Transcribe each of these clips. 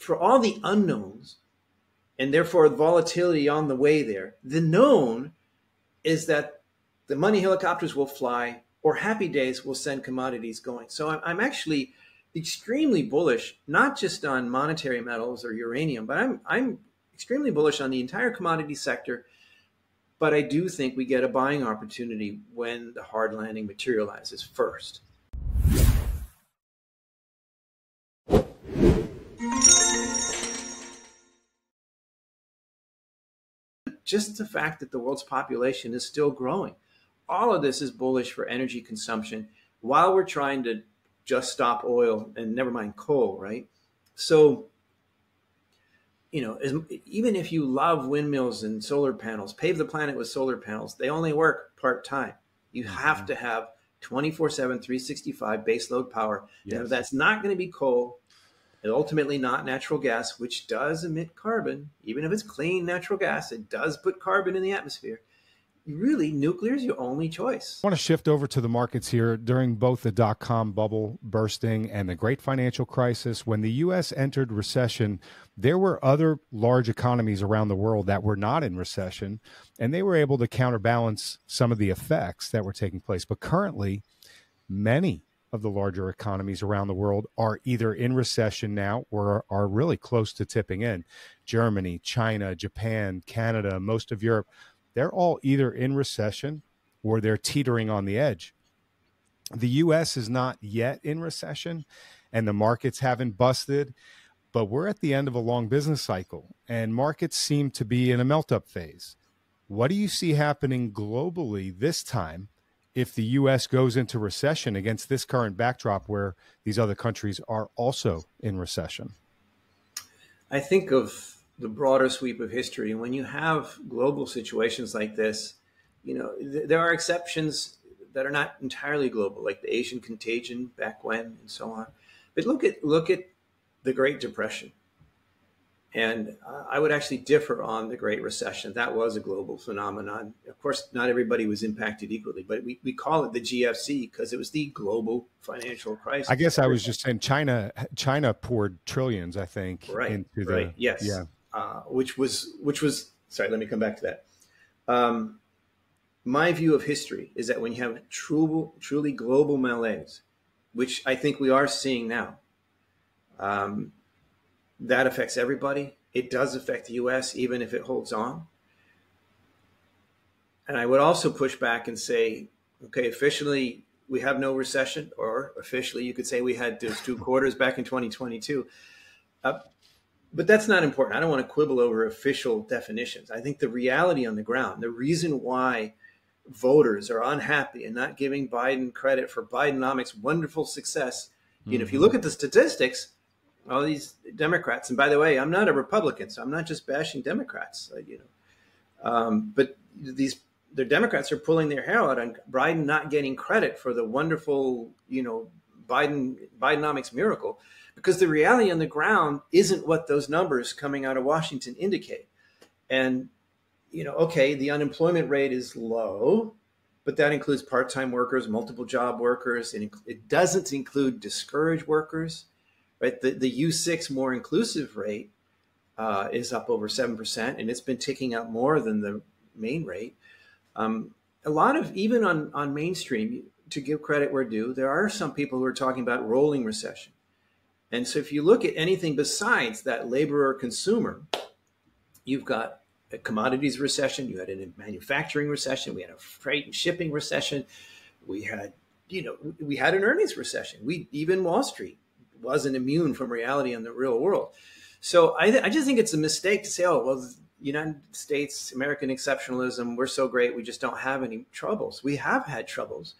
for all the unknowns and therefore volatility on the way there, the known is that the money helicopters will fly, or happy days will send commodities going. So I'm actually extremely bullish, not just on monetary metals or uranium, but I'm extremely bullish on the entire commodity sector. But I do think we get a buying opportunity when the hard landing materializes first. Just the fact that the world's population is still growing. All of this is bullish for energy consumption while we're trying to just stop oil and never mind coal, right? So, you know, even if you love windmills and solar panels, pave the planet with solar panels, they only work part-time. You have to have 24/7, 365 baseload power. Yes. Now, that's not going to be coal, and ultimately not natural gas, which does emit carbon. Even if it's clean natural gas, it does put carbon in the atmosphere. Really, nuclear is your only choice. I want to shift over to the markets here. During both the dot-com bubble bursting and the great financial crisis, when the U.S. entered recession, there were other large economies around the world that were not in recession, and they were able to counterbalance some of the effects that were taking place. But currently, many of the larger economies around the world are either in recession now or are really close to tipping in. Germany, China, Japan, Canada, most of Europe, they're all either in recession or they're teetering on the edge. The U.S. is not yet in recession and the markets haven't busted, but we're at the end of a long business cycle and markets seem to be in a melt-up phase. What do you see happening globally this time if the U.S. goes into recession against this current backdrop where these other countries are also in recession? I think of the broader sweep of history. And when you have global situations like this, you know, there are exceptions that are not entirely global, like the Asian contagion back when and so on. But look at the Great Depression. And I would actually differ on the Great Recession. That was a global phenomenon. Of course, not everybody was impacted equally, but we call it the GFC because it was the global financial crisis. I guess I was just saying China poured trillions, I think, into the right. Yes. Yeah. Which was sorry, let me come back to that. My view of history is that when you have truly global malaise, which I think we are seeing now, that affects everybody. It does affect the U.S., even if it holds on. And I would also push back and say, okay, officially we have no recession, or officially you could say we had those 2 quarters back in 2022. But that's not important. I don't want to quibble over official definitions. I think the reality on the ground, the reason why voters are unhappy and not giving Biden credit for Bidenomics' wonderful success, you know, if you look at the statistics, all these Democrats, and by the way, I'm not a Republican, so I'm not just bashing Democrats, but the Democrats are pulling their hair out on Biden not getting credit for the wonderful, you know, Bidenomics miracle, because the reality on the ground isn't what those numbers coming out of Washington indicate. And, you know, okay, the unemployment rate is low, but that includes part-time workers, multiple job workers, and it doesn't include discouraged workers. Right, the U6 more inclusive rate is up over 7%, and it's been ticking up more than the main rate. A lot of, even on mainstream, to give credit where due, there are some people who are talking about rolling recession. And so if you look at anything besides that labor or consumer, you've got a commodities recession, you had a manufacturing recession, we had a freight and shipping recession, we had an earnings recession. Even Wall Street wasn't immune from reality in the real world. So I just think it's a mistake to say, oh, well, United States, American exceptionalism, we're so great, we just don't have any troubles. We have had troubles,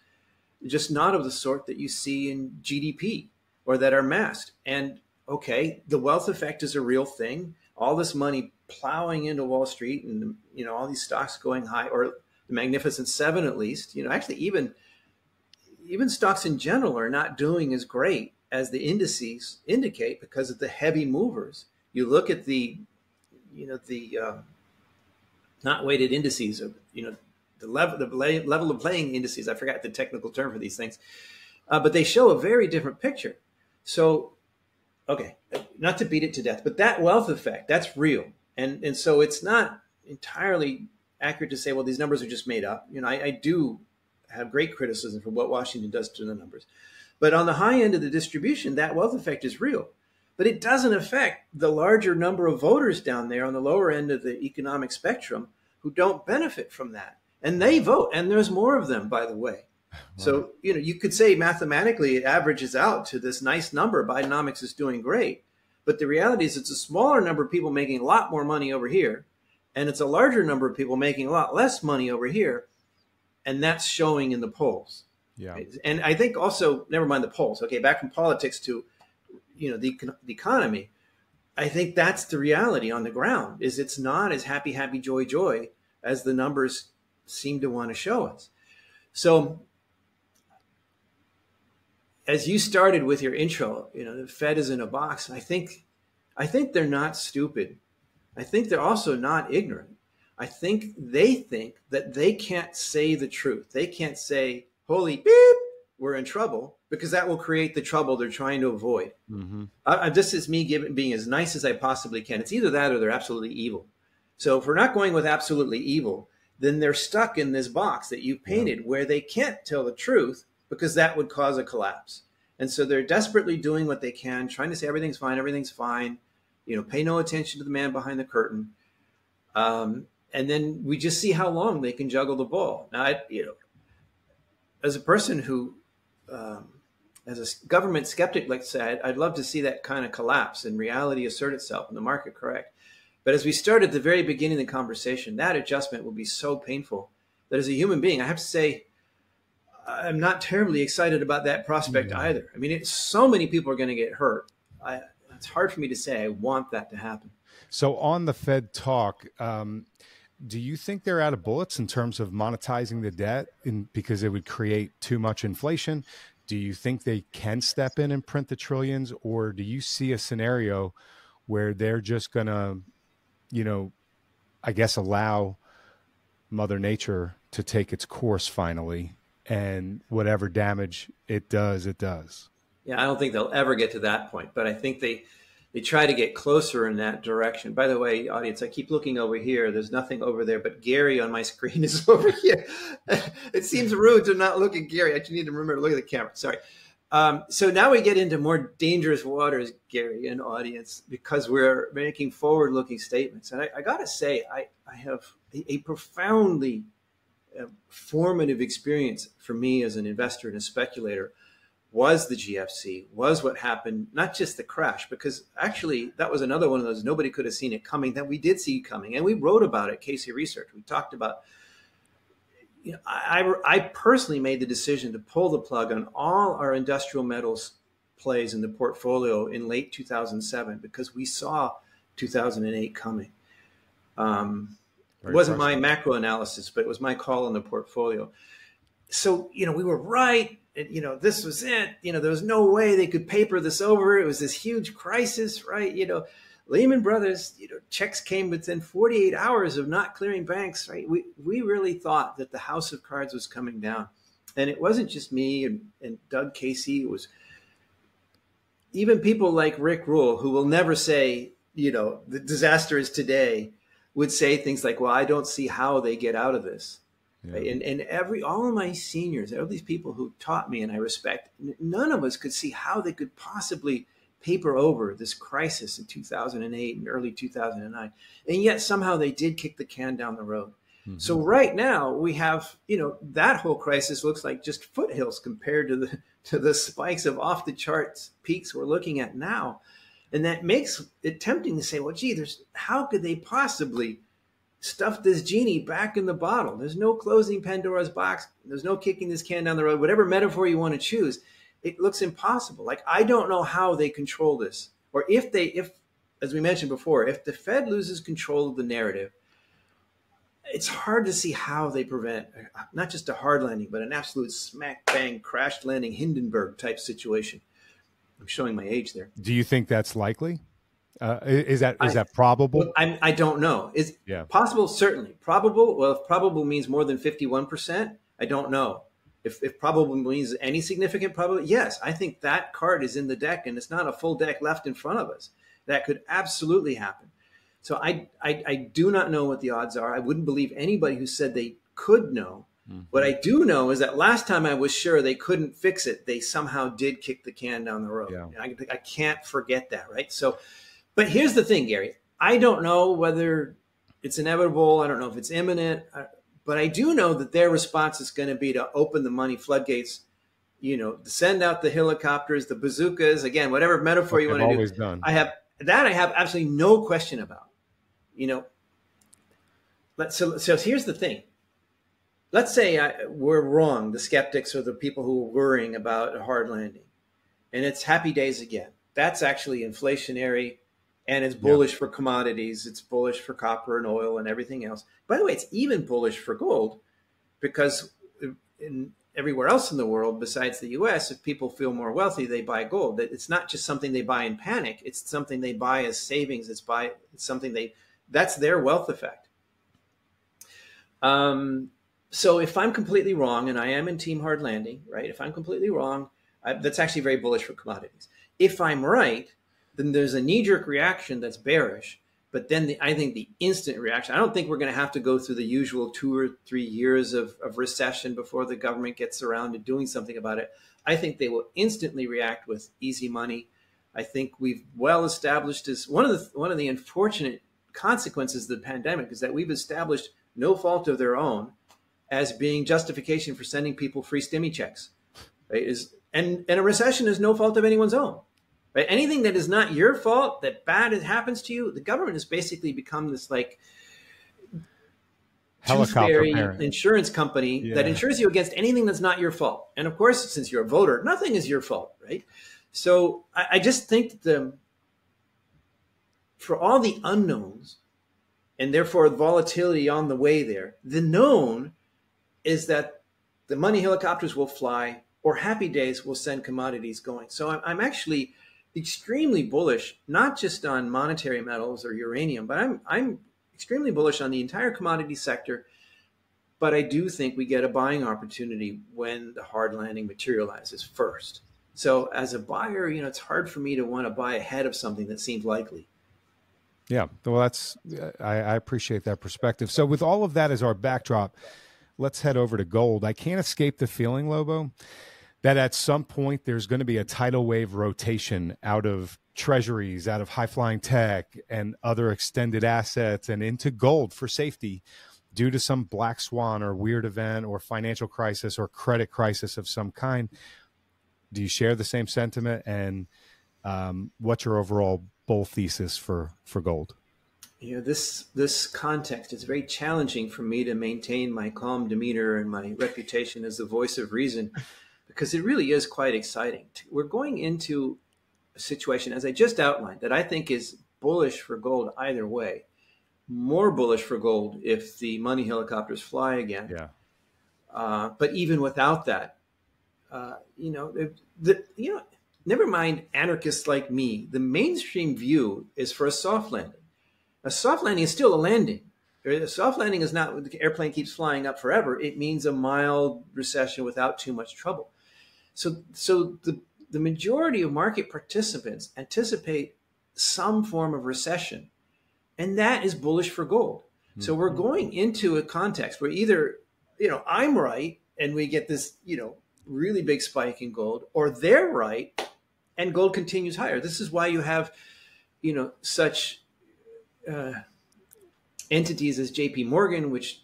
just not of the sort that you see in GDP or that are masked. And okay, the wealth effect is a real thing. All this money plowing into Wall Street and, you know, all these stocks going high, or the Magnificent Seven at least, you know, actually even stocks in general are not doing as great as the indices indicate because of the heavy movers. You look at the not weighted indices, of, you know, the level of playing indices. I forgot the technical term for these things, but they show a very different picture. So, okay, not to beat it to death, but that wealth effect, that's real. And so it's not entirely accurate to say, well, these numbers are just made up. I do have great criticism for what Washington does to the numbers. But on the high end of the distribution, that wealth effect is real. But it doesn't affect the larger number of voters down there on the lower end of the economic spectrum who don't benefit from that. And they vote, and there's more of them, by the way. Right. So, you could say mathematically it averages out to this nice number. Bidenomics is doing great. But the reality is it's a smaller number of people making a lot more money over here, and it's a larger number of people making a lot less money over here. And that's showing in the polls. Yeah. And I think also, never mind the polls, okay, back from politics to, the economy, I think that's the reality on the ground, is it's not as happy, happy, joy, joy as the numbers seem to want to show us. So as you started with your intro, the Fed is in a box. I think they're not stupid. I think they're also not ignorant. I think they think that they can't say the truth. They can't say, holy beep, we're in trouble, because that will create the trouble they're trying to avoid. Mm-hmm. This is me being as nice as I possibly can. It's either that or they're absolutely evil. So if we're not going with absolutely evil, then they're stuck in this box that you painted where they can't tell the truth because that would cause a collapse. And so they're desperately doing what they can, trying to say everything's fine, pay no attention to the man behind the curtain. And then we just see how long they can juggle the ball. Now, as a person who, as a government skeptic, like I said, I'd love to see that kind of collapse and reality assert itself and the market correct. But as we start at the very beginning of the conversation, that adjustment will be so painful that as a human being, I have to say, I'm not terribly excited about that prospect either. I mean, so many people are going to get hurt. It's hard for me to say I want that to happen. So on the Fed talk, do you think they're out of bullets in terms of monetizing the debt because it would create too much inflation? Do you think they can step in and print the trillions, or do you see a scenario where they're just going to, I guess, allow Mother Nature to take its course finally, and whatever damage it does, it does? Yeah, I don't think they'll ever get to that point, but I think they try to get closer in that direction. By the way, audience, I keep looking over here. There's nothing over there, but Gary on my screen is over here. It seems rude to not look at Gary. I just need to remember to look at the camera. Sorry. So now we get into more dangerous waters, Gary and audience, because we're making forward-looking statements. And I got to say, I have a profoundly formative experience for me as an investor and a speculator was the GFC, was what happened, not just the crash, because actually that was another one of those, nobody could have seen it coming, that we did see coming. And we wrote about it, Casey Research. We talked about, I personally made the decision to pull the plug on all our industrial metals plays in the portfolio in late 2007, because we saw 2008 coming. It wasn't my macro analysis, but it was my call on the portfolio. So, we were right. This was it. There was no way they could paper this over. It was this huge crisis, right? Lehman Brothers, checks came within 48 hours of not clearing banks, right? We really thought that the house of cards was coming down. And it wasn't just me and Doug Casey. It was even people like Rick Rule, who will never say, the disaster is today, would say things like, well, I don't see how they get out of this. Yeah. Right? And all of my seniors, all these people who taught me and I respect, none of us could see how they could possibly paper over this crisis in 2008 and early 2009. And yet somehow they did kick the can down the road. Mm-hmm. So right now we have, that whole crisis looks like just foothills compared to the spikes of off the charts peaks we're looking at now. And that makes it tempting to say, well, gee, how could they possibly stuff this genie back in the bottle? There's no closing Pandora's box. There's no kicking this can down the road. Whatever metaphor you want to choose, it looks impossible. Like, I don't know how they control this. Or if, as we mentioned before, if the Fed loses control of the narrative, it's hard to see how they prevent not just a hard landing, but an absolute smack bang crash landing Hindenburg type situation. I'm showing my age there. Do you think that's likely? Is that probable? Well, I don't know. Is possible? Certainly. Probable? Well, if probable means more than 51%, I don't know. If probable means any significant probability, yes, I think that card is in the deck, and it's not a full deck left in front of us. That could absolutely happen. So I do not know what the odds are. I wouldn't believe anybody who said they could know. What I do know is that last time I was sure they couldn't fix it, they somehow did kick the can down the road. Yeah. I can't forget that, right? So, but here's the thing, Gary. I don't know whether it's inevitable. I don't know if it's imminent. But I do know that their response is going to be to open the money floodgates, to send out the helicopters, the bazookas, again, whatever metaphor you want to do. Done. I have absolutely no question about. So here's the thing. Let's say we're wrong, the skeptics or the people who are worrying about a hard landing, and it's happy days again. That's actually inflationary, and it's bullish for commodities. It's bullish for copper and oil and everything else. By the way, it's even bullish for gold, because everywhere else in the world besides the US, if people feel more wealthy, they buy gold. It's not just something they buy in panic. It's something they buy as savings. It's something that's their wealth effect. So if I'm completely wrong, and I am in team hard landing, right? If I'm completely wrong, that's actually very bullish for commodities. If I'm right, then there's a knee-jerk reaction that's bearish. But then I think the instant reaction, I don't think we're going to have to go through the usual 2 or 3 years of recession before the government gets around to doing something about it. I think they will instantly react with easy money. I think we've well established as one of the unfortunate consequences of the pandemic is that we've established no fault of their own as being justification for sending people free stimmy checks, right? And a recession is no fault of anyone's own, right? Anything that is not your fault, that bad happens to you, the government has basically become this like helicopter insurance company that insures you against anything that's not your fault. And of course, since you're a voter, nothing is your fault, right? So I just think that for all the unknowns, and therefore volatility on the way there, the known is that the money helicopters will fly, or happy days will send commodities going. So I'm actually extremely bullish, not just on monetary metals or uranium, but I'm extremely bullish on the entire commodity sector. But I do think we get a buying opportunity when the hard landing materializes first. So as a buyer, it's hard for me to want to buy ahead of something that seems likely. Yeah, well, I appreciate that perspective. So with all of that as our backdrop, let's head over to gold. I can't escape the feeling, Lobo, that at some point there's going to be a tidal wave rotation out of treasuries, out of high-flying tech and other extended assets and into gold for safety due to some black swan or weird event or financial crisis or credit crisis of some kind. Do you share the same sentiment? And what's your overall bull thesis for gold? This context is very challenging for me to maintain my calm demeanor and my reputation as the voice of reason, because it really is quite exciting. We're going into a situation, as I just outlined, that I think is bullish for gold either way. More bullish for gold if the money helicopters fly again. Yeah. But even without that, never mind anarchists like me, the mainstream view is for a soft landing. A soft landing is still a landing. A soft landing is not the airplane keeps flying up forever. It means a mild recession without too much trouble. So the majority of market participants anticipate some form of recession, and that is bullish for gold. So we're going into a context where either, I'm right and we get this, really big spike in gold, or they're right and gold continues higher. This is why you have, such entities as JP Morgan, which,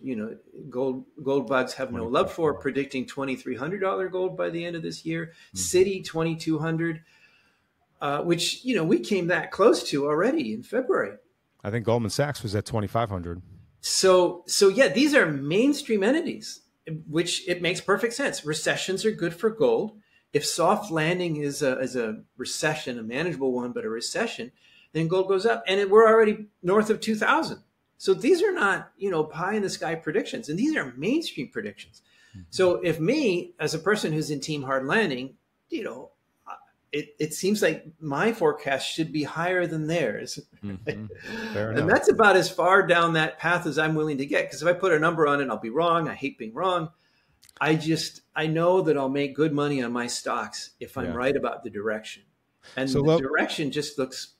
gold bugs have no love for, predicting $2,300 gold by the end of this year. Citi, $2,200, which, we came that close to already in February. I think Goldman Sachs was at 2,500. So yeah, these are mainstream entities, which it makes perfect sense. Recessions are good for gold. If soft landing is a recession, a manageable one, but a recession, then gold goes up, and we're already north of 2,000. So these are not, pie in the sky predictions, and these are mainstream predictions. So if me, as a person who's in team hard landing, it seems like my forecast should be higher than theirs. And that's about as far down that path as I'm willing to get. Because if I put a number on it, I'll be wrong. I hate being wrong. I know that I'll make good money on my stocks if I'm right about the direction. And so the direction just looks,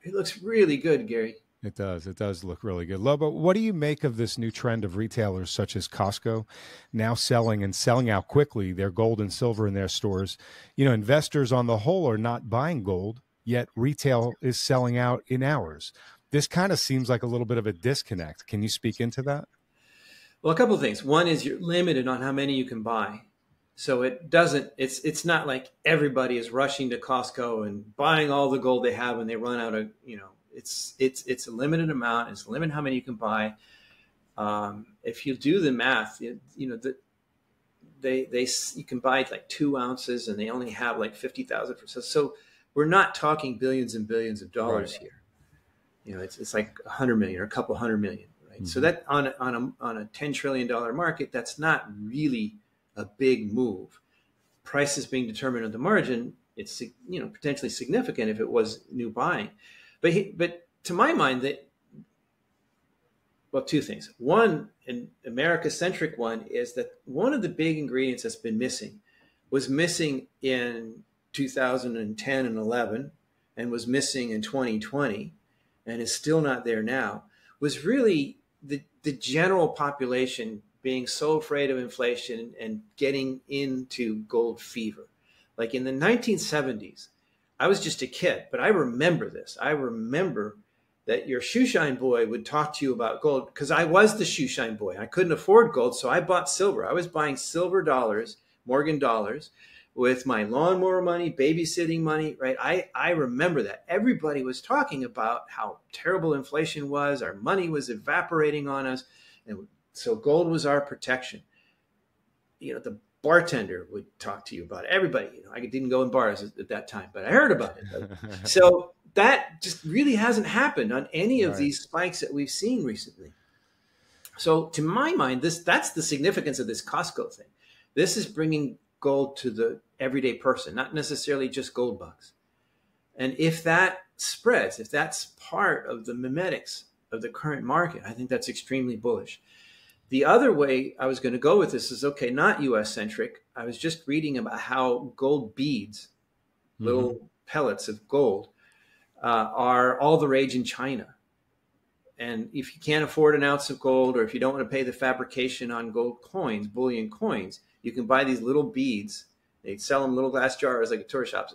It looks really good, Gary. It does. It does look really good. Lobo, what do you make of this new trend of retailers such as Costco now selling and selling out quickly their gold and silver in their stores? You know, investors on the whole are not buying gold, yet retail is selling out in hours. This kind of seems like a little bit of a disconnect. Can you speak into that? Well, a couple of things. One is you're limited on how many you can buy. So it's not like everybody is rushing to Costco and buying all the gold they have when they run out of, it's a limited amount. It's a limit how many you can buy. If you do the math, you can buy like 2 ounces and they only have like 50,000. So we're not talking billions and billions of dollars Right. here. It's like 100 million or a couple 100 million, right? Mm-hmm. So that on a $10 trillion market, that's not really a big move. Prices being determined on the margin, it's potentially significant if it was new buying. But to my mind, two things. One, an America-centric one, is that one of the big ingredients that's been missing was missing in 2010 and 11 and was missing in 2020 and is still not there now, was really the general population being so afraid of inflation and getting into gold fever. Like in the 1970s, I was just a kid, but I remember this. I remember that your shoeshine boy would talk to you about gold because I was the shoeshine boy. I couldn't afford gold, so I bought silver. I was buying silver dollars, Morgan dollars, with my lawnmower money, babysitting money, right? I remember that. Everybody was talking about how terrible inflation was. Our money was evaporating on us. And so gold was our protection. The bartender would talk to you about it. Everybody, I didn't go in bars at that time, but I heard about it. So that just really hasn't happened on any of these spikes that we've seen recently. So to my mind, that's the significance of this Costco thing. This is bringing gold to the everyday person, not necessarily just gold bugs. And if that spreads, if that's part of the mimetics of the current market, I think that's extremely bullish. The other way I was going to go with this is, okay, not US centric. I was just reading about how gold beads, little pellets of gold, are all the rage in China. And if you can't afford an ounce of gold, or if you don't want to pay the fabrication on gold coins, bullion coins, you can buy these little beads. They sell them in little glass jars like at tourist shops,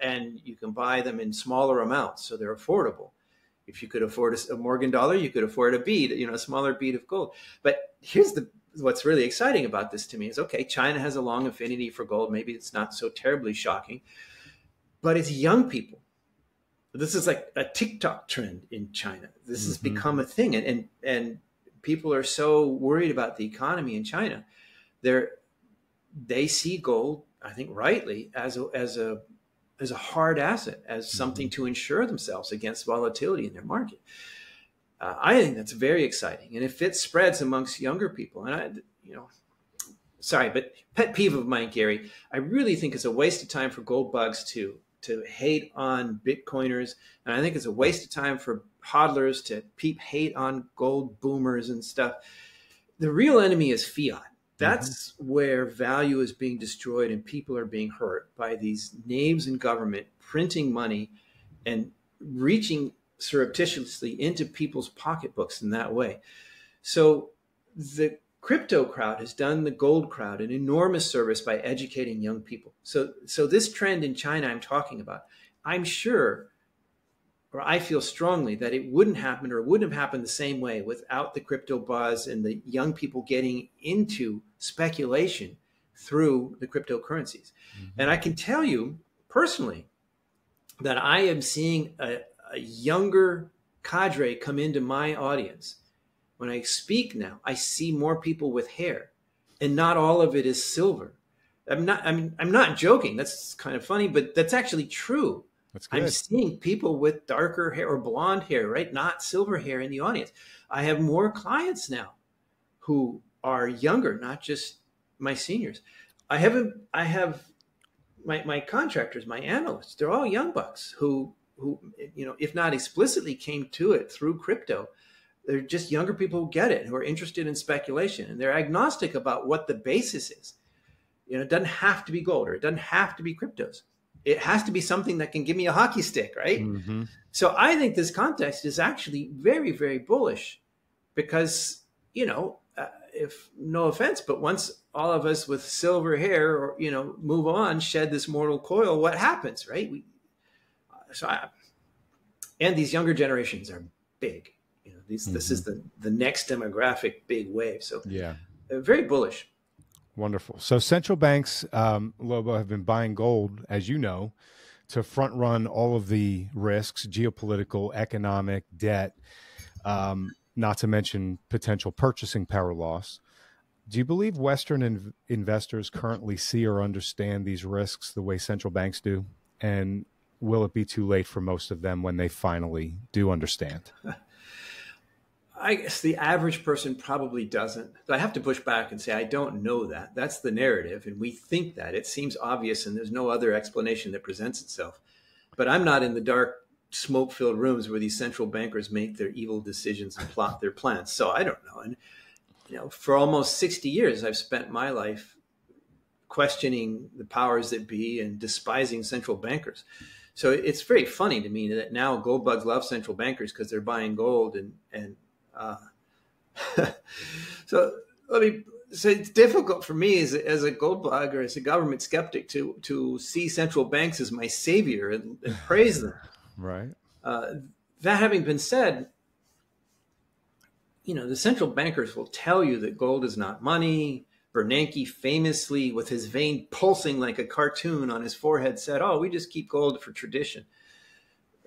and you can buy them in smaller amounts, so they're affordable. If you could afford a Morgan dollar, you could afford a bead, a smaller bead of gold. But here's what's really exciting about this to me is, okay, China has a long affinity for gold. Maybe it's not so terribly shocking, but it's young people. This is like a TikTok trend in China. This has become a thing. And people are so worried about the economy in China. They see gold, I think rightly, as a hard asset, as something to insure themselves against volatility in their market. I think that's very exciting. And if it spreads amongst younger people, and sorry, but pet peeve of mine, Gary, I really think it's a waste of time for gold bugs to hate on Bitcoiners. And I think it's a waste of time for hodlers to hate on gold boomers and stuff. The real enemy is fiat. That's where value is being destroyed and people are being hurt by these knaves in government printing money and reaching surreptitiously into people's pocketbooks in that way. So the crypto crowd has done the gold crowd an enormous service by educating young people. So this trend in China I'm talking about, I'm sure, or I feel strongly that it wouldn't happen, or it wouldn't have happened the same way without the crypto buzz and the young people getting into speculation through the cryptocurrencies. And I can tell you personally that I am seeing a younger cadre come into my audience. When I speak now, I see more people with hair, and not all of it is silver. I'm not joking. That's kind of funny, but that's actually true. That's good. I'm seeing people with darker hair or blonde hair, right? Not silver hair in the audience. I have more clients now who are younger, not just my seniors. I have my contractors, my analysts, they're all young bucks who, if not explicitly came to it through crypto, they're just younger people who get it, who are interested in speculation, and they're agnostic about what the basis is. It doesn't have to be gold, or it doesn't have to be cryptos. it has to be something that can give me a hockey stick, right? Mm-hmm. So I think this context is actually very, very bullish because, if no offense, but once all of us with silver hair or, move on, shed this mortal coil, what happens, right? And these younger generations are big. This is the next demographic big wave. So yeah, very bullish. Wonderful. So central banks, Lobo, have been buying gold, as you know, to front run all of the risks, geopolitical, economic, debt, not to mention potential purchasing power loss. Do you believe Western investors currently see or understand these risks the way central banks do? And will it be too late for most of them when they finally do understand? I guess the average person probably doesn't. I have to push back and say, I don't know that. That's the narrative. And we think that. It seems obvious and there's no other explanation that presents itself. But I'm not in the dark, smoke-filled rooms where these central bankers make their evil decisions and plot their plans. So I don't know. And, for almost 60 years, I've spent my life questioning the powers that be and despising central bankers. So it's very funny to me that now gold bugs love central bankers because they're buying gold and so let me say it's difficult for me as a gold bug or as a government skeptic to see central banks as my savior and praise them. Right. That having been said, the central bankers will tell you that gold is not money. Bernanke famously, with his vein pulsing like a cartoon on his forehead, said, "Oh, we just keep gold for tradition."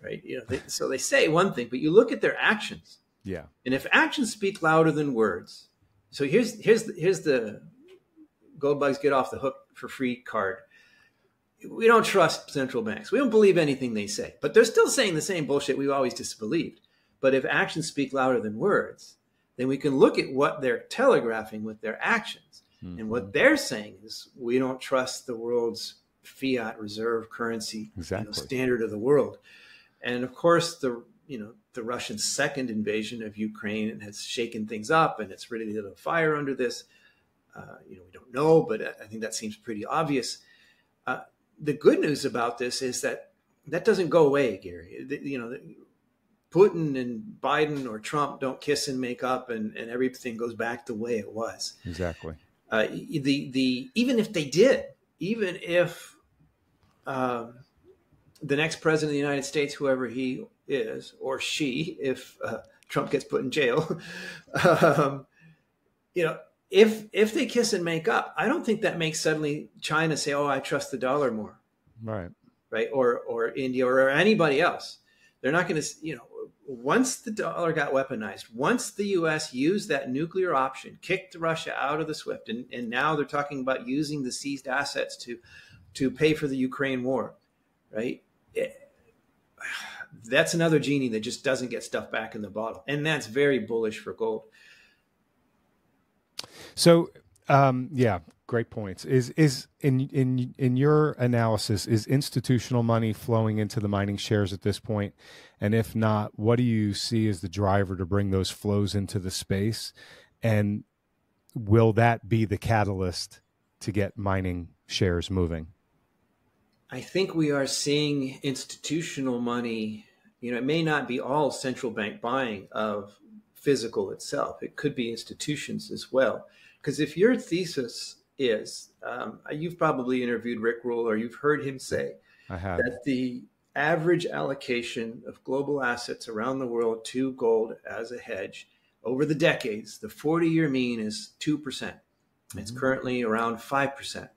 Right? So they say one thing, but you look at their actions. Yeah. And if actions speak louder than words, so here's the gold bugs get off the hook for free card. We don't trust central banks. We don't believe anything they say, but they're still saying the same bullshit we always disbelieved. But if actions speak louder than words, then we can look at what they're telegraphing with their actions. Mm-hmm. And what they're saying is we don't trust the world's fiat reserve currency standard of the world. And of course, the Russian second invasion of Ukraine has shaken things up, and it's really lit a fire under this. We don't know, but I think that seems pretty obvious. The good news about this is that doesn't go away, Gary. Putin and Biden or Trump don't kiss and make up, and everything goes back the way it was. Exactly. Even if they did, even if the next president of the United States, whoever he is or she, if Trump gets put in jail, if they kiss and make up, I don't think that makes suddenly China say, "Oh, I trust the dollar more," right? Or India or anybody else. They're not going to, once the dollar got weaponized, once the U.S. used that nuclear option, kicked Russia out of the SWIFT, and now they're talking about using the seized assets to pay for the Ukraine war, right? That's another genie that just doesn't get stuff back in the bottle. And that's very bullish for gold. So, great points. Is in your analysis, is institutional money flowing into the mining shares at this point? And if not, what do you see as the driver to bring those flows into the space? And will that be the catalyst to get mining shares moving? I think we are seeing institutional money. It may not be all central bank buying of physical itself. It could be institutions as well. Because if your thesis is, you've probably interviewed Rick Rule, or you've heard him say that the average allocation of global assets around the world to gold as a hedge over the decades, the 40-year mean is 2%. Mm-hmm. It's currently around 5%.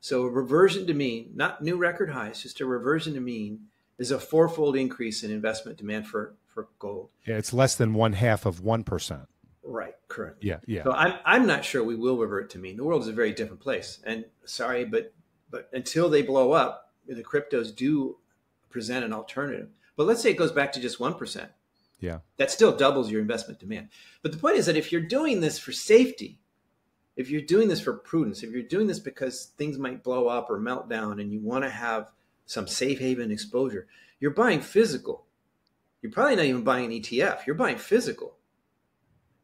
So a reversion to mean, not new record highs, just a reversion to mean, is a fourfold increase in investment demand for gold. Yeah, it's less than 1/2%. Right, currently. Yeah. So I'm not sure we will revert to mean. The world is a very different place. And sorry, but until they blow up, the cryptos do present an alternative. But let's say it goes back to just 1%. Yeah. That still doubles your investment demand. But the point is that if you're doing this for safety, if you're doing this for prudence, if you're doing this because things might blow up or melt down and you want to have some safe haven exposure, you're buying physical. You're probably not even buying an ETF. You're buying physical.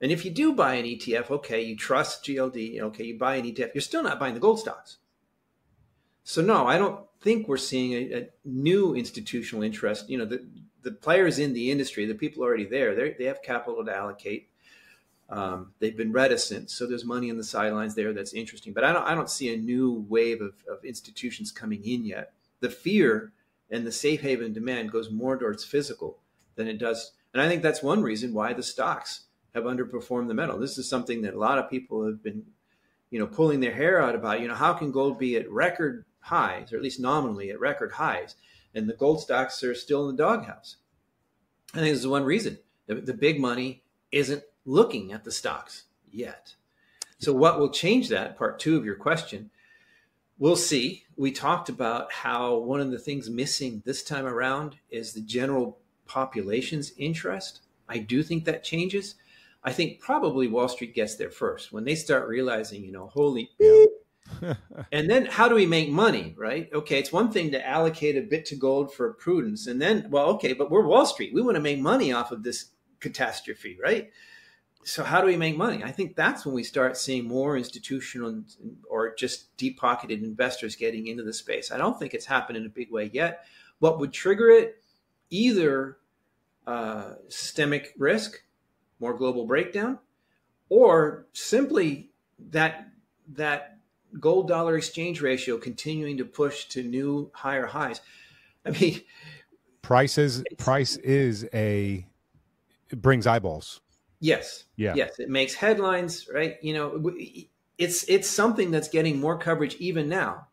And if you do buy an ETF, okay, you trust GLD, okay, you buy an ETF, you're still not buying the gold stocks. So no, I don't think we're seeing a new institutional interest. You know, the players in the industry, the people already there, they have capital to allocate. They've been reticent, so there's money in the sidelines there that's interesting. But I don't see a new wave of institutions coming in yet. The fear and the safe haven demand goes more towards physical than it does. And I think that's one reason why the stocks have underperformed the metal. This is something that a lot of people have been, you know, pulling their hair out about. You know, how can gold be at record highs, or at least nominally at record highs, and the gold stocks are still in the doghouse? I think this is one reason. The big money isn't looking at the stocks yet. So what will change that, part two of your question, we'll see. We talked about how one of the things missing this time around is the general population's interest. I do think that changes. I think probably Wall Street gets there first when they start realizing, you know, holy beep. And then how do we make money, right? Okay, it's one thing to allocate a bit to gold for prudence. And then, well, okay, but we're Wall Street. We want to make money off of this catastrophe, right? So how do we make money? I think that's when we start seeing more institutional or just deep-pocketed investors getting into the space. I don't think it's happened in a big way yet. What would trigger it? Either systemic risk, more global breakdown, or simply that gold dollar exchange ratio continuing to push to new higher highs. I mean, it brings eyeballs. Yes. Yeah. Yes. It makes headlines, right? You know, it's something that's getting more coverage even now,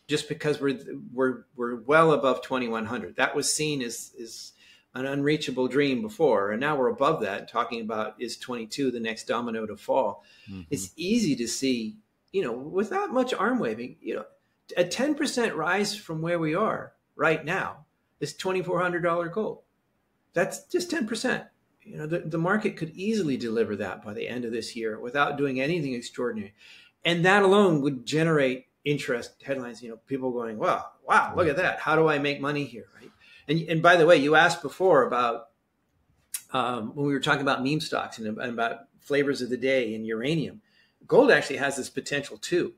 just because we're well above 2100. That was seen as an unreachable dream before, and now we're above that, talking about is 22 the next domino to fall. Mm-hmm. It's easy to see, you know, without much arm waving, you know, a 10% rise from where we are right now is $2,400 gold. That's just 10%. You know, the market could easily deliver that by the end of this year without doing anything extraordinary. And that alone would generate interest headlines, you know, people going, wow, look at that. How do I make money here, right? And by the way, you asked before about when we were talking about meme stocks and about flavors of the day and uranium. Gold actually has this potential too.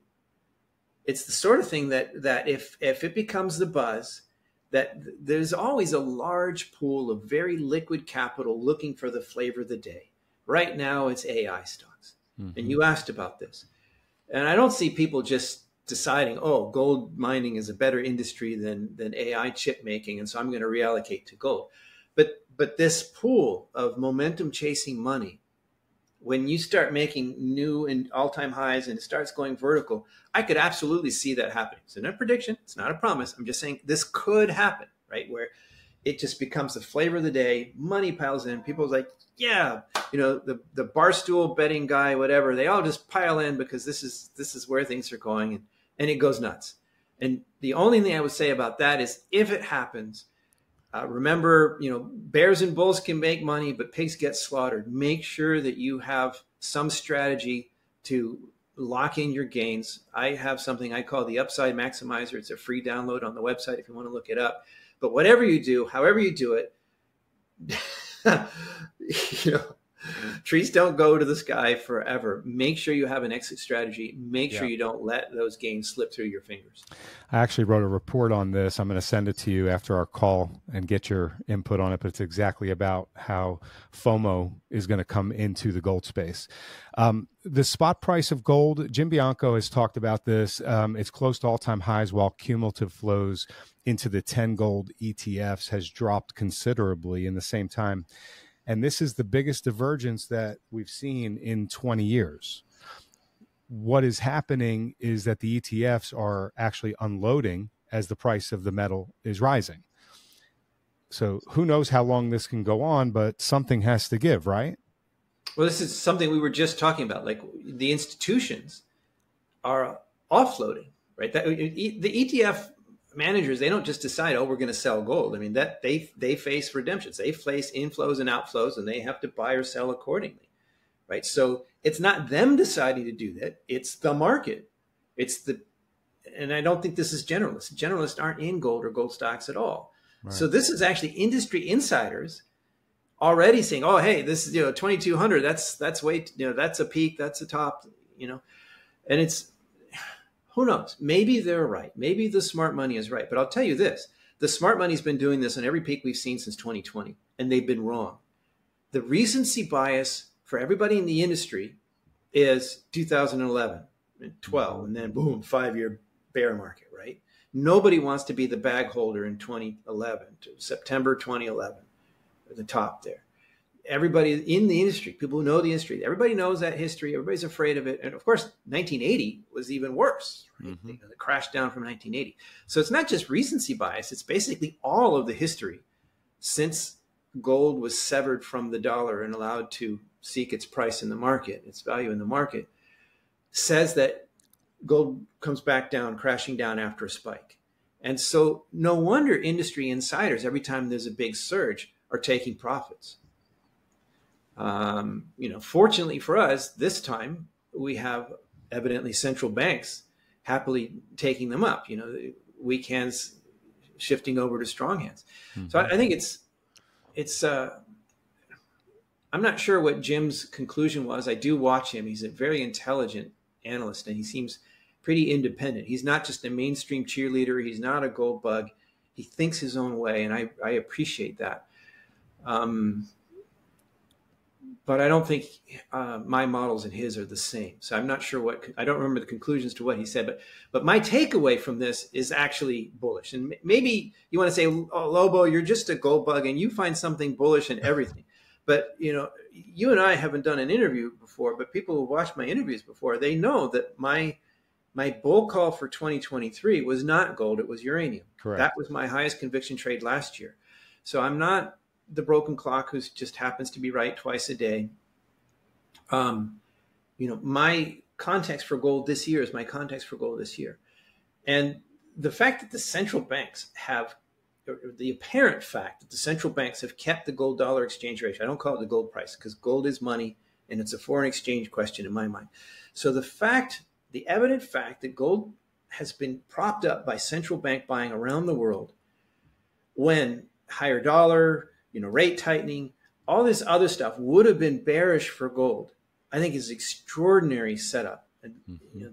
It's the sort of thing that if it becomes the buzz, that there's always a large pool of very liquid capital looking for the flavor of the day. Right now, it's AI stocks. Mm-hmm. And you asked about this. And I don't see people just deciding, oh, gold mining is a better industry than AI chip making, and so I'm going to reallocate to gold. But this pool of momentum chasing money, when you start making new and all-time highs and it starts going vertical, I could absolutely see that happening. It's not a prediction. It's not a promise. I'm just saying this could happen, right? Where it just becomes the flavor of the day. Money piles in. People's like, yeah, you know, the barstool betting guy, whatever, they all just pile in because this is where things are going, and it goes nuts. And the only thing I would say about that is if it happens, remember, you know, bears and bulls can make money, but pigs get slaughtered. Make sure that you have some strategy to lock in your gains. I have something I call the Upside Maximizer. It's a free download on the website if you want to look it up. But whatever you do, however you do it, you know, trees don't go to the sky forever. Make sure you have an exit strategy. Make sure you don't let those gains slip through your fingers. I actually wrote a report on this. I'm going to send it to you after our call and get your input on it. But it's exactly about how FOMO is going to come into the gold space. The spot price of gold, Jim Bianco has talked about this. It's close to all-time highs, while cumulative flows into the 10 gold ETFs has dropped considerably in the same time. And this is the biggest divergence that we've seen in 20 years. What is happening is that the ETFs are actually unloading as the price of the metal is rising. So who knows how long this can go on, but something has to give, right? Well, this is something we were just talking about. Like the institutions are offloading, right? The ETF managers, they don't just decide, oh, we're going to sell gold. I mean, that they face redemptions. They face inflows and outflows, and they have to buy or sell accordingly, right? So it's not them deciding to do that. It's the market. And I don't think this is generalists. Generalists aren't in gold or gold stocks at all. Right. So this is actually industry insiders already saying, oh, hey, this is, 2,200. That's way, that's a peak. That's a top, and it's, Who knows? Maybe they're right. Maybe the smart money is right. But I'll tell you this. The smart money's been doing this on every peak we've seen since 2020, and they've been wrong. The recency bias for everybody in the industry is 2011 and 12, and then boom, 5-year bear market, right? Nobody wants to be the bag holder in 2011 to September 2011 at the top there. Everybody in the industry, people who know the industry, everybody knows that history. Everybody's afraid of it. And of course, 1980 was even worse. Right? Mm-hmm. It crashed down from 1980. So it's not just recency bias. It's basically all of the history since gold was severed from the dollar and allowed to seek its price in the market, its value in the market, says that gold comes back down, crashing down after a spike. And so no wonder industry insiders, every time there's a big surge, are taking profits. Fortunately for us, this time we have evidently central banks happily taking them up, weak hands shifting over to strong hands. Mm-hmm. So I think it's I'm not sure what Jim's conclusion was. I do watch him. He's a very intelligent analyst, and he seems pretty independent. He's not just a mainstream cheerleader. He's not a gold bug. He thinks his own way, and I appreciate that. But I don't think my models and his are the same. So I'm not sure I don't remember the conclusions to what he said, but my takeaway from this is actually bullish. And maybe you want to say, oh, Lobo, you're just a gold bug and you find something bullish in everything. But, you and I haven't done an interview before, but people who watched my interviews before, they know that my bull call for 2023 was not gold. It was uranium. Correct. That was my highest conviction trade last year. So I'm not the broken clock who just happens to be right twice a day. My context for gold this year is my context for gold this year. And the fact that the central banks have, or the apparent fact that the central banks have kept the gold dollar exchange ratio, I don't call it the gold price because gold is money and it's a foreign exchange question in my mind. So the evident fact that gold has been propped up by central bank buying around the world when higher dollar, rate tightening, all this other stuff would have been bearish for gold, I think is extraordinary setup. And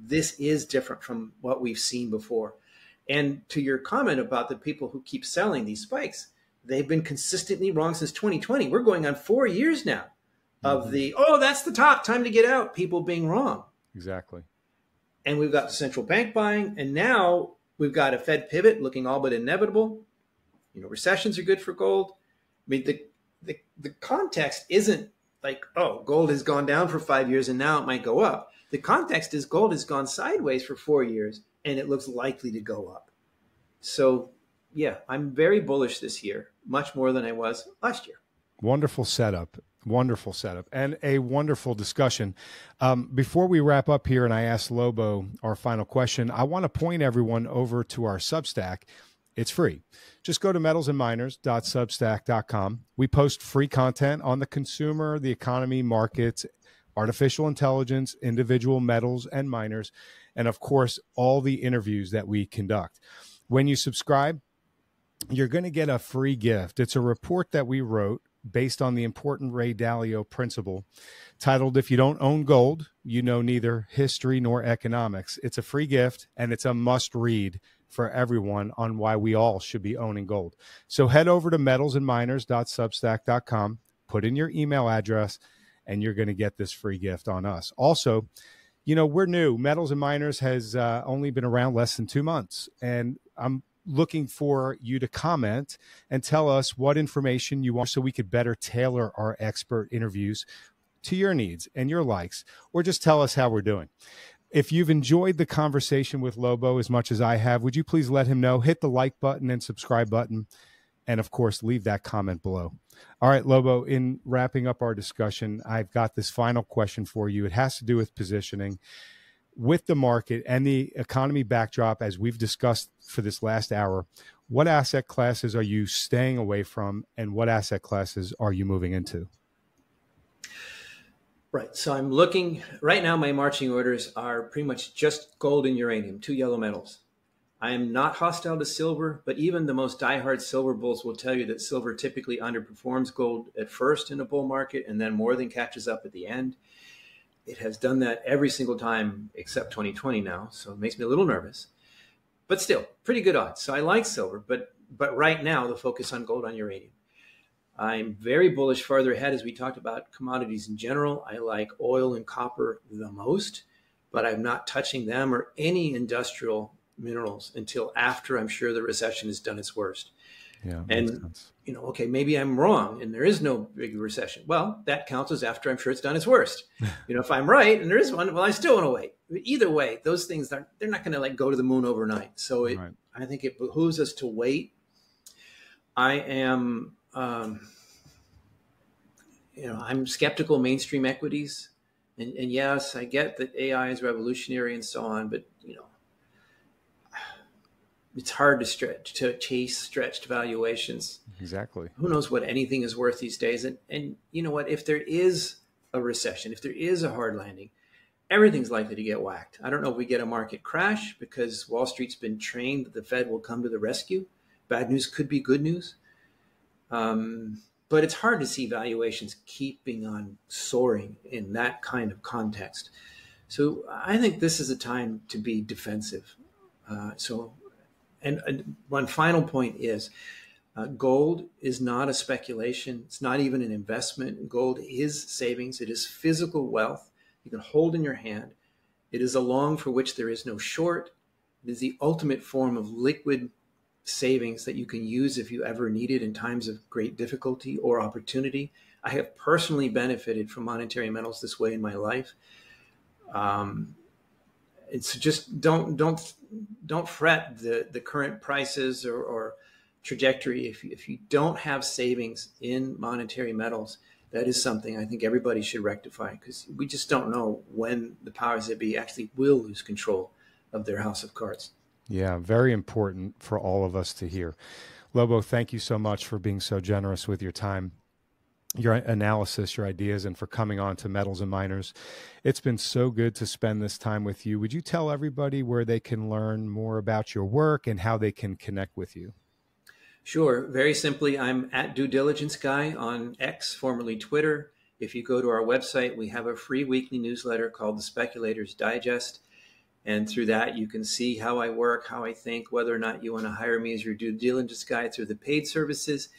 this is different from what we've seen before. And to your comment about the people who keep selling these spikes, they've been consistently wrong since 2020. We're going on 4 years now of that's the top, time to get out, people being wrong. Exactly. And we've got the central bank buying, and now we've got a Fed pivot looking all but inevitable. Recessions are good for gold. I mean, the context isn't like, oh, gold has gone down for 5 years and now it might go up. The context is gold has gone sideways for 4 years and it looks likely to go up. So, yeah, I'm very bullish this year, much more than I was last year. Wonderful setup. Wonderful setup and a wonderful discussion. Before we wrap up here and I ask Lobo our final question, I want to point everyone over to our Substack. It's free. Just go to metalsandminers.substack.com. We post free content on the consumer, the economy, markets, artificial intelligence, individual metals and miners, and of course, all the interviews that we conduct. When you subscribe, you're going to get a free gift. It's a report that we wrote based on the important Ray Dalio principle titled, If You Don't Own Gold, You Know Neither History Nor Economics. It's a free gift and it's a must read for everyone on why we all should be owning gold. So head over to metalsandminers.substack.com, put in your email address, and you're going to get this free gift on us. Also, we're new. Metals and Miners has only been around less than 2 months, and I'm looking for you to comment and tell us what information you want so we could better tailor our expert interviews to your needs and your likes, or just tell us how we're doing. If you've enjoyed the conversation with Lobo as much as I have, would you please let him know? Hit the like button and subscribe button. And of course, leave that comment below. All right, Lobo, in wrapping up our discussion, I've got this final question for you. It has to do with positioning. With the market and the economy backdrop, as we've discussed for this last hour, what asset classes are you staying away from and what asset classes are you moving into? Right. So I'm looking right now. My marching orders are pretty much just gold and uranium, 2 yellow metals. I am not hostile to silver, but even the most diehard silver bulls will tell you that silver typically underperforms gold at first in a bull market and then more than catches up at the end. It has done that every single time except 2020 now, so it makes me a little nervous. But still, pretty good odds. So I like silver, but right now the focus on gold, on uranium. I'm very bullish farther ahead as we talked about commodities in general. I like oil and copper the most, but I'm not touching them or any industrial minerals until after I'm sure the recession has done its worst. Yeah, and makes sense. Okay, maybe I'm wrong and there is no big recession. Well, that counts as after I'm sure it's done its worst. If I'm right and there is one, well, I still want to wait. Either way, those things they're not going to like go to the moon overnight. So Right. I think it behooves us to wait. I am, I'm skeptical of mainstream equities, and yes, I get that AI is revolutionary and so on, but it's hard to chase stretched valuations. Exactly. Who knows what anything is worth these days? And you know what? If there is a recession, if there is a hard landing, everything's likely to get whacked. I don't know if we get a market crash because Wall Street's been trained that the Fed will come to the rescue. Bad news could be good news. But it's hard to see valuations keeping on soaring in that kind of context. So I think this is a time to be defensive. And one final point is gold is not a speculation. It's not even an investment. Gold is savings. It is physical wealth you can hold in your hand. It is a long for which there is no short. It is the ultimate form of liquid savings that you can use if you ever need it in times of great difficulty or opportunity. I have personally benefited from monetary metals this way in my life. It's just don't fret the current prices or trajectory. If you don't have savings in monetary metals, that is something I think everybody should rectify, because we just don't know when the powers that be actually will lose control of their house of cards. Yeah, very important for all of us to hear. Lobo, thank you so much for being so generous with your time, your analysis, your ideas, and for coming on to Metals and Miners. It's been so good to spend this time with you. Would you tell everybody where they can learn more about your work and how they can connect with you? Sure. Very simply, I'm at Due Diligence Guy on X, formerly Twitter. If you go to our website, we have a free weekly newsletter called The Speculator's Digest. And through that, you can see how I work, how I think, whether or not you want to hire me as your due diligence guy through the paid services.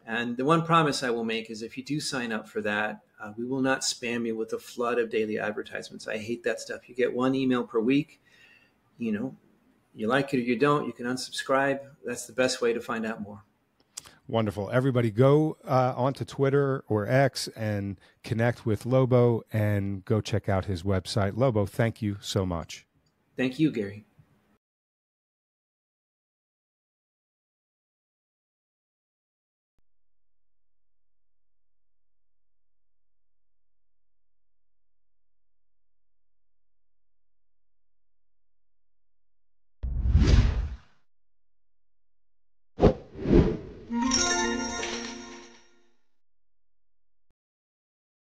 And the one promise I will make is if you do sign up for that, we will not spam you with a flood of daily advertisements. I hate that stuff. You get one email per week. You like it or you don't, you can unsubscribe. That's the best way to find out more. Wonderful. Everybody go onto Twitter or X and connect with Lobo and go check out his website. Lobo, thank you so much. Thank you, Gary.